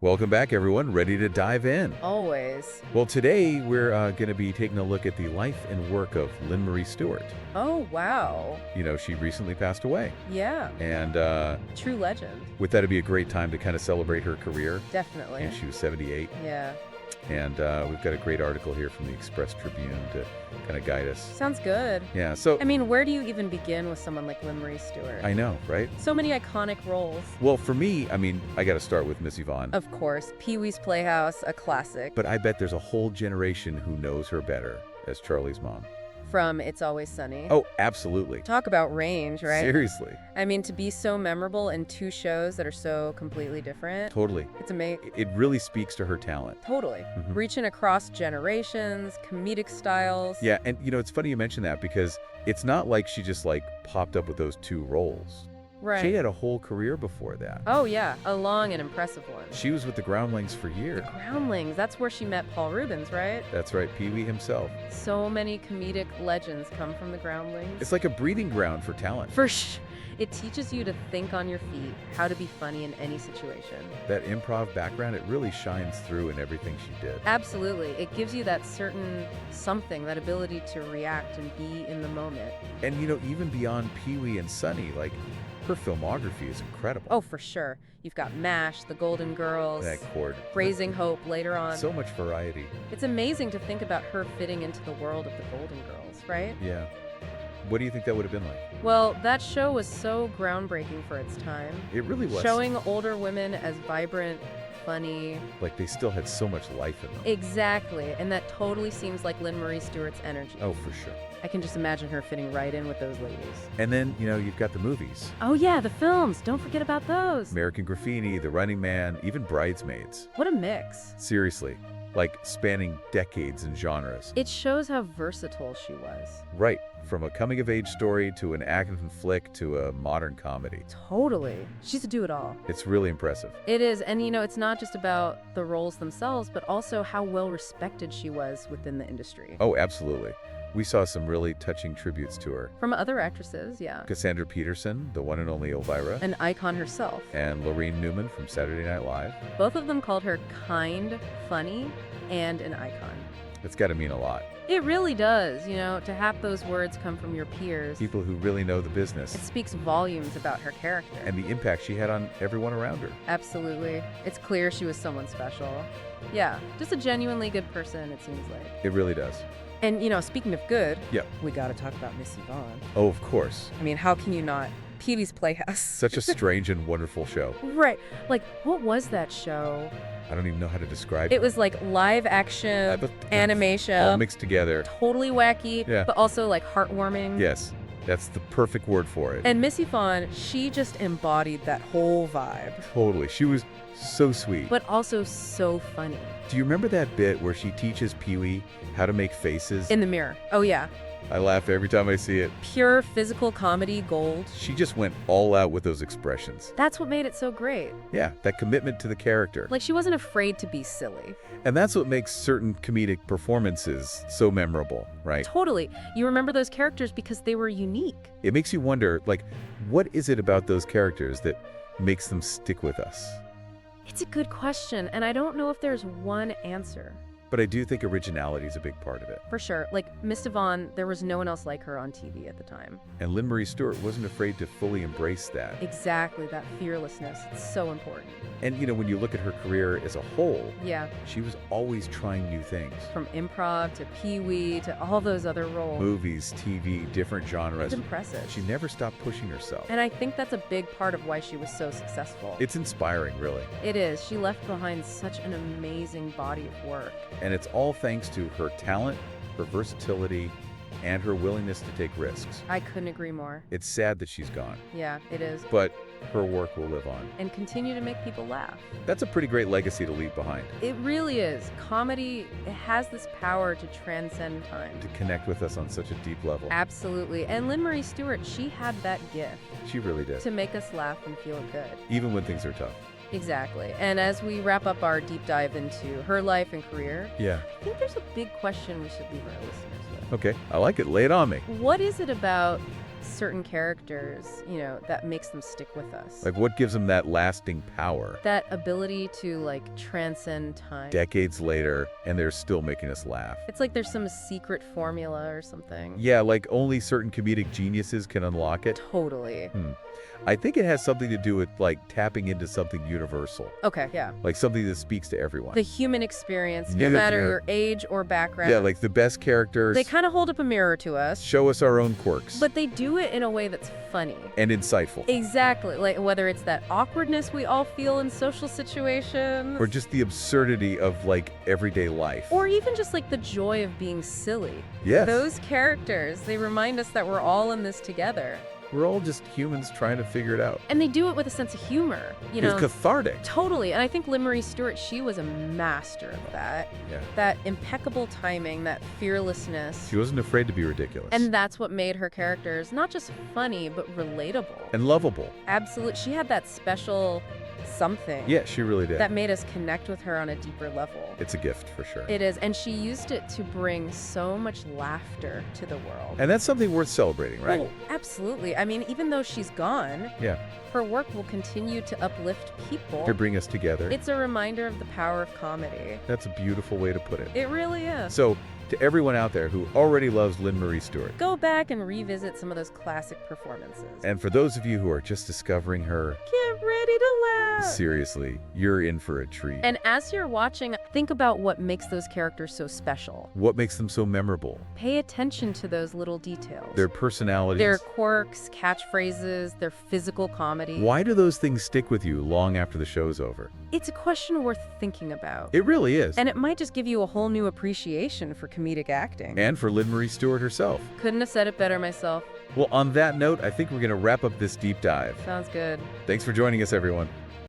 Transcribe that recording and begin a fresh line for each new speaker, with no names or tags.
Welcome back, everyone. Ready to dive in?
Always.
Well, today we're going to be taking a look at the life and work of Lynne Marie Stewart.
Oh, wow.
You know, she recently passed away.
Yeah.
And
True legend.
with that, it'd be a great time to kind of celebrate her career.
Definitely.
And she was 78.
Yeah.
And we've got a great article here from the Express Tribune to kind of guide us.
Sounds good.
Yeah, so...
I mean, where do you even begin with someone like Lynne Marie Stewart?
I know, right?
So many iconic roles.
Well, for me, I mean, I got to start with Miss Yvonne.
Of course. Pee-wee's Playhouse, a classic.
But I bet there's a whole generation who knows her better as Charlie's mom.
From It's Always Sunny.
Oh, absolutely.
Talk about range, right?
Seriously.
I mean, to be so memorable in two shows that are so completely different.
Totally.
It's amazing.
It really speaks to her talent.
Totally. Reaching across generations, comedic styles.
Yeah, and you know, it's funny you mention that because it's not like she just popped up with those two roles.
Right.
She had a whole career before that.
Oh, yeah. A long and impressive one.
She was with the Groundlings for years.
The Groundlings. That's where she met Paul Rubens, right?
That's right, Pee-wee himself.
So many comedic legends come from the Groundlings.
It's like a breeding ground for talent.
It teaches you to think on your feet, how to be funny in any situation.
That improv background, it really shines through in everything she did.
Absolutely. It gives you that certain something, that ability to react and be in the moment.
And you know, even beyond Pee-wee and Sunny, her filmography is incredible.
Oh, for sure. You've got MASH, The Golden Girls,
That chord.
Raising Hope later on.
So much variety.
It's amazing to think about her fitting into the world of The Golden Girls, right?
Yeah. What do you think that would have been like?
Well, that show was so groundbreaking for its time.
It really was.
Showing older women as vibrant, funny.
Like they still had so much life in them.
Exactly. And that totally seems like Lynne Marie Stewart's energy.
Oh, for sure.
I can just imagine her fitting right in with those ladies.
And then, you know, you've got the movies.
Oh, yeah, the films. Don't forget about those.
American Graffiti, The Running Man, even Bridesmaids.
What a mix.
Seriously. Spanning decades and genres.
It shows how versatile she was.
Right. From a coming-of-age story to an action flick to a modern comedy.
Totally. She's a do-it-all.
It's really impressive.
It is. And, you know, it's not just about the roles themselves, but also how well-respected she was within the industry.
Oh, absolutely. We saw some really touching tributes to her.
From other actresses, yeah.
Cassandra Peterson, the one and only Elvira.
An icon herself.
And Lorene Newman from Saturday Night Live.
Both of them called her kind, funny, and an icon.
It's got to mean a lot.
It really does, you know, to have those words come from your peers.
People who really know the business.
It speaks volumes about her character.
And the impact she had on everyone around her.
Absolutely. It's clear she was someone special. Yeah, just a genuinely good person, it seems like.
It really does.
And, you know, speaking of good,
yeah,
we got to talk about Miss Yvonne.
Oh, of course.
I mean, how can you not? Pee-wee's Playhouse.
Such a strange and wonderful show.
Right. What was that show?
I don't even know how to describe it.
It was live action, animation.
All mixed together.
Totally wacky,
yeah,
but also heartwarming.
Yes, that's the perfect word for it.
And Miss Yvonne, she just embodied that whole vibe.
Totally. She was so sweet.
But also so funny.
Do you remember that bit where she teaches Pee-wee how to make faces?
In the mirror. Oh, yeah.
I laugh every time I see it.
Pure physical comedy gold.
She just went all out with those expressions.
That's what made it so great.
Yeah, that commitment to the character.
She wasn't afraid to be silly.
And that's what makes certain comedic performances so memorable, right?
Totally. You remember those characters because they were unique.
It makes you wonder, what is it about those characters that makes them stick with us?
It's a good question, and I don't know if there's one answer.
But I do think originality is a big part of it.
For sure. Miss Yvonne, there was no one else like her on TV at the time.
And Lynne Marie Stewart wasn't afraid to fully embrace that.
Exactly, that fearlessness. It's so important.
And, you know, when you look at her career as a whole,
yeah,
she was always trying new things.
From improv to Pee-wee to all those other roles.
Movies, TV, different genres.
It's impressive.
She never stopped pushing herself.
And I think that's a big part of why she was so successful.
It's inspiring, really.
It is. She left behind such an amazing body of work.
And it's all thanks to her talent, her versatility, and her willingness to take risks.
I couldn't agree more.
It's sad that she's gone.
Yeah, it is.
But her work will live on.
And continue to make people laugh.
That's a pretty great legacy to leave behind.
It really is. Comedy, it has this power to transcend time.
To connect with us on such a deep level.
Absolutely. And Lynne Marie Stewart, she had that gift.
She really did.
To make us laugh and feel good.
Even when things are tough.
Exactly. And as we wrap up our deep dive into her life and career,
yeah,
I think there's a big question we should leave our listeners with.
Okay, I like it. Lay it on me.
What is it about certain characters, that makes them stick with us.
Like, what gives them that lasting power?
That ability to, transcend time.
Decades later, and they're still making us laugh.
It's like there's some secret formula or something.
Yeah, like only certain comedic geniuses can unlock it.
Totally.
I think it has something to do with, tapping into something universal.
Okay, yeah.
Like something that speaks to everyone.
The human experience, no
Yeah,
matter
yeah.
your age or background.
Yeah, like the best characters
They kind of hold up a mirror to us,
show us our own quirks.
but they do it in a way that's funny.
And insightful.
Exactly. Like whether it's that awkwardness we all feel in social situations.
Or just the absurdity of, everyday life.
Or even just the joy of being silly.
Yes.
Those characters, they remind us that we're all in this together.
We're all just humans trying to figure it out.
And they do it with a sense of humor,
It's cathartic.
Totally. And I think Lynne Marie Stewart, she was a master of that.
Yeah.
That impeccable timing, that fearlessness.
She wasn't afraid to be ridiculous.
And that's what made her characters not just funny, but relatable.
And lovable.
Absolutely. She had that special something.
Yeah, she really did.
That made us connect with her on a deeper level.
It's a gift, for sure.
It is. And she used it to bring so much laughter to the world.
And that's something worth celebrating, right?
Oh, absolutely. I mean, even though she's gone,
Yeah.
her work will continue to uplift people.
To bring us together.
It's a reminder of the power of comedy.
That's a beautiful way to put it.
It really is.
So, to everyone out there who already loves Lynne Marie Stewart,
Go back and revisit some of those classic performances.
and for those of you who are just discovering her,
Get ready to laugh.
seriously, you're in for a treat.
And as you're watching, think about what makes those characters so special.
What makes them so memorable?
Pay attention to those little details.
Their personalities.
Their quirks, catchphrases, their physical comedy.
Why do those things stick with you long after the show's over?
It's a question worth thinking about.
It really is.
And it might just give you a whole new appreciation for comedic acting.
And for Lynne Marie Stewart herself.
Couldn't have said it better myself.
Well, on that note, I think we're going to wrap up this deep dive.
Sounds good.
Thanks for joining us, everyone.